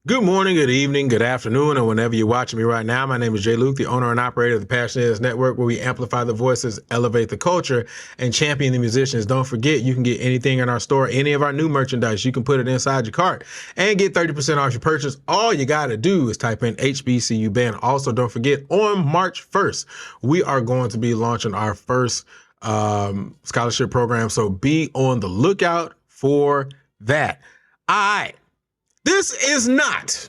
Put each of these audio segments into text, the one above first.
Good morning, good evening, good afternoon, or whenever you're watching me right now. My name is Jay Luke, the owner and operator of the Passionates Network, where we amplify the voices, elevate the culture, and champion the musicians. Don't forget, you can get anything in our store, any of our new merchandise. You can put it inside your cart and get 30% off your purchase. All you got to do is type in HBCU band. Also, don't forget, on March 1st, we are going to be launching our first scholarship program. So be on the lookout for that. All right. This is not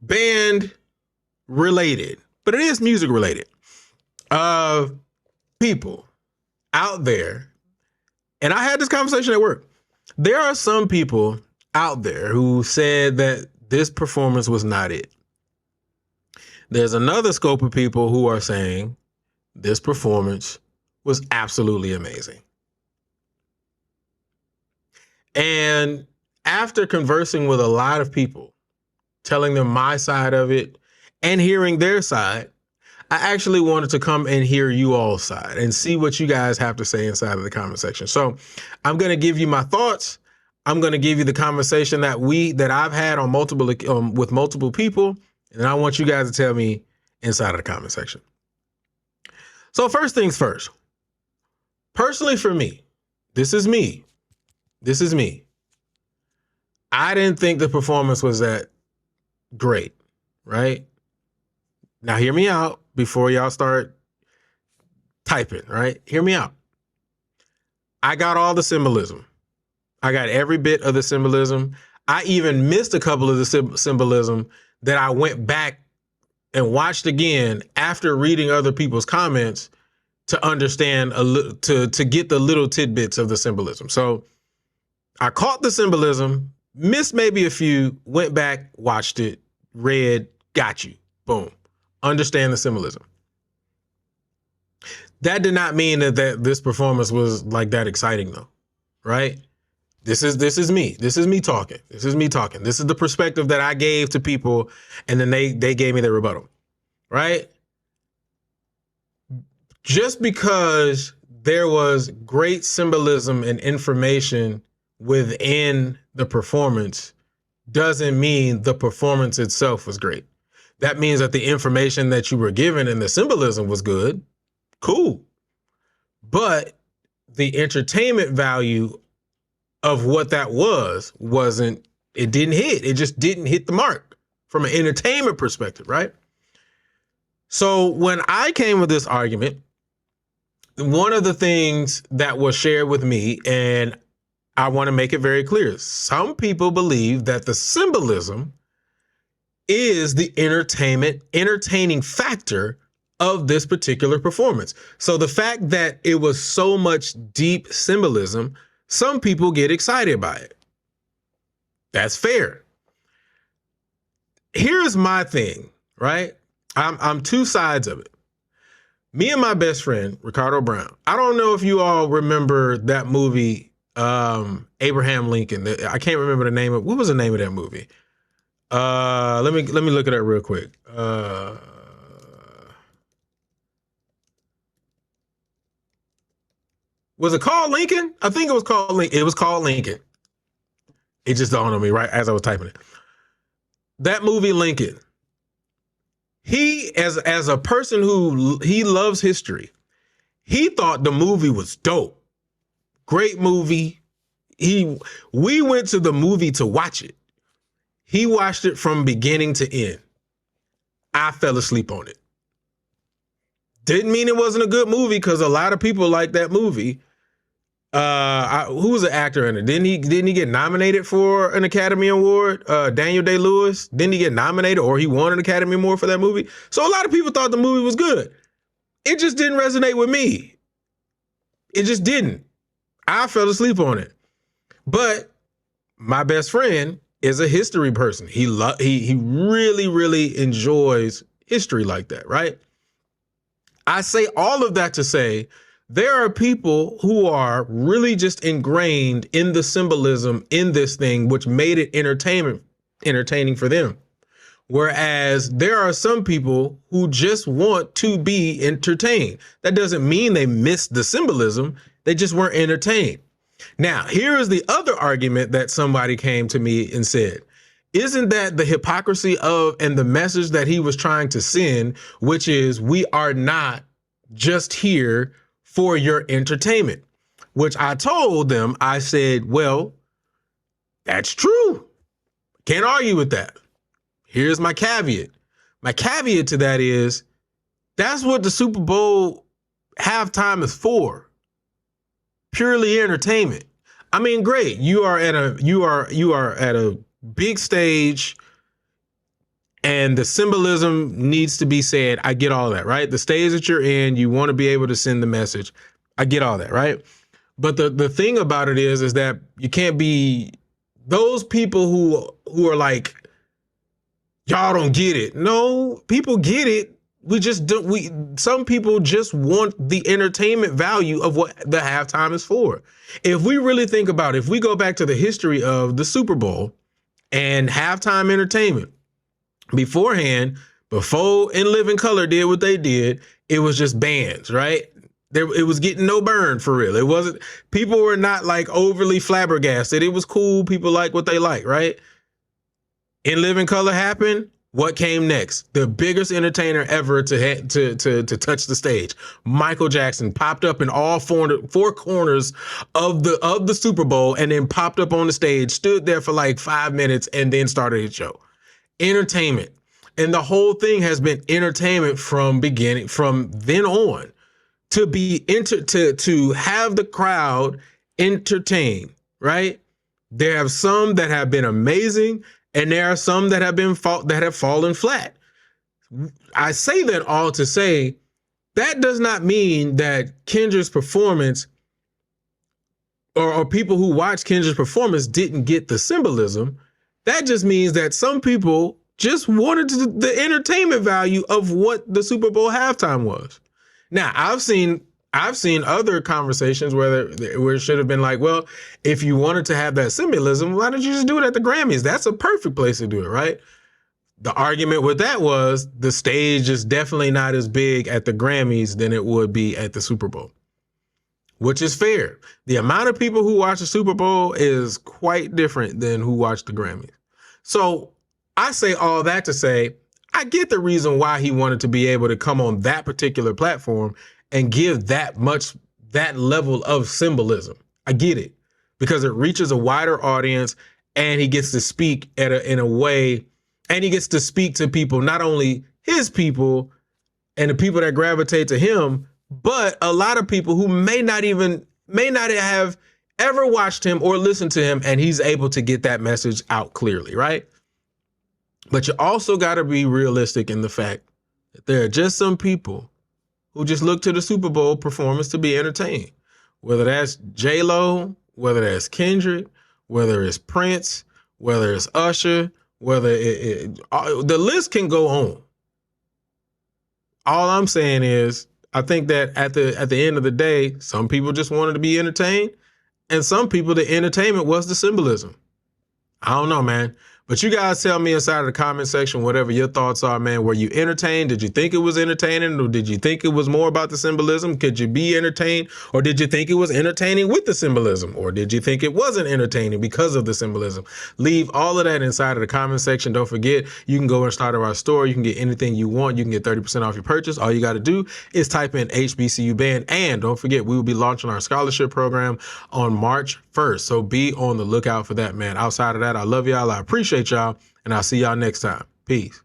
band related, but it is music related. People out there, and I had this conversation at work. There are some people out there who said that this performance was not it. There's another scope of people who are saying this performance was absolutely amazing. And after conversing with a lot of people, telling them my side of it and hearing their side, I actually wanted to come and hear you all's side and see what you guys have to say inside of the comment section. So I'm going to give you my thoughts. I'm going to give you the conversation that I've had on with multiple people. And I want you guys to tell me inside of the comment section. So first things first, personally for me, this is me. I didn't think the performance was that great, right? Now hear me out before y'all start typing, right? Hear me out. I got all the symbolism. I got every bit of the symbolism. I even missed a couple of the symbolism that I went back and watched again after reading other people's comments to understand to get the little tidbits of the symbolism. So I caught the symbolism, missed maybe a few, went back, watched it, read, got you. Boom. Understand the symbolism. That did not mean that this performance was like that exciting though, right? This is me. This is me talking. This is the perspective that I gave to people, and then they gave me their rebuttal, right? Just because there was great symbolism and information within the performance doesn't mean the performance itself was great. That means that the information that you were given and the symbolism was good. Cool. But the entertainment value of what that it didn't hit. It just didn't hit the mark from an entertainment perspective, right? So when I came with this argument, one of the things that was shared with me, and I want to make it very clear, some people believe that the symbolism is the entertaining factor of this particular performance. So the fact that it was so much deep symbolism, some people get excited by it. That's fair. Here's my thing, right? I'm two sides of it. Me and my best friend, Ricardo Brown. I don't know if you all remember that movie, Abraham Lincoln. I can't remember the name of, what was the name of that movie? Let me look it up real quick. Was it called Lincoln? I think it was called Lincoln. It was called Lincoln. It just dawned on me right as I was typing it. That movie, Lincoln. He, as a person who he loves history, he thought the movie was dope. Great movie. We went to the movie to watch it. He watched it from beginning to end. I fell asleep on it. Didn't mean it wasn't a good movie, because a lot of people like that movie. Who was the actor in it? Didn't he get nominated for an Academy Award? Daniel Day-Lewis, didn't he get nominated, or he won an Academy Award for that movie? So a lot of people thought the movie was good. It just didn't resonate with me. It just didn't. I fell asleep on it. But my best friend is a history person. He really, really enjoys history like that, right? I say all of that to say there are people who are really just ingrained in the symbolism in this thing, which made it entertaining for them. Whereas there are some people who just want to be entertained. That doesn't mean they missed the symbolism. They just weren't entertained. Now, here is the other argument that somebody came to me and said, Isn't that the hypocrisy of and the message that he was trying to send, which is we are not just here for your entertainment? Which I told them, I said, well, that's true. Can't argue with that. Here's my caveat. My caveat to that is that's what the Super Bowl halftime is for. Purely entertainment. I mean, great. You are at a big stage and the symbolism needs to be said. I get all that, right? The stage that you're in, you want to be able to send the message. I get all that, right? But the thing about it is that you can't be those people who are like, y'all don't get it. No, people get it. We just don't. Some people just want the entertainment value of what the halftime is for. If we really think about it, if we go back to the history of the Super Bowl and halftime entertainment, beforehand, before In Living Color did what they did, it was just bands, right? It was getting no burn for real. It wasn't. People were not like overly flabbergasted. It was cool. People like what they like, right? In Living Color happened. What came next? The biggest entertainer ever to touch the stage. Michael Jackson popped up in all four corners of the Super Bowl and then popped up on the stage, stood there for like 5 minutes and then started his show. Entertainment. And the whole thing has been entertainment from then on. To have the crowd entertained, right? There are some that have been amazing, and there are some that have fallen flat. I say that all to say that does not mean that Kendra's performance or people who watch Kendra's performance didn't get the symbolism. That just means that some people just wanted the entertainment value of what the Super Bowl halftime was. Now, I've seen other conversations where it should have been like, well, if you wanted to have that symbolism, why don't you just do it at the Grammys? That's a perfect place to do it, right? The argument with that was the stage is definitely not as big at the Grammys than it would be at the Super Bowl, which is fair. The amount of people who watch the Super Bowl is quite different than who watch the Grammys. So I say all that to say, I get the reason why he wanted to be able to come on that particular platform and give that level of symbolism. I get it because it reaches a wider audience and he gets to speak in a way, and he gets to speak to people, not only his people and the people that gravitate to him, but a lot of people who may not have ever watched him or listened to him, and he's able to get that message out clearly, right? But you also got to be realistic in the fact that there are just some people who just look to the Super Bowl performance to be entertained, whether that's J-Lo, whether that's Kendrick, whether it's Prince, whether it's Usher, the list can go on. All I'm saying is, I think that at the end of the day, some people just wanted to be entertained, and some people, the entertainment was the symbolism. I don't know, man. But you guys tell me inside of the comment section whatever your thoughts are, man. Were you entertained? Did you think it was entertaining? Or did you think it was more about the symbolism? Could you be entertained? Or did you think it was entertaining with the symbolism? Or did you think it wasn't entertaining because of the symbolism? Leave all of that inside of the comment section. Don't forget, you can go and start our store. You can get anything you want. You can get 30% off your purchase. All you got to do is type in HBCU band. And don't forget, we will be launching our scholarship program on March 1st. So be on the lookout for that, man. Outside of that, I love y'all. I appreciate y'all. And I'll see y'all next time. Peace.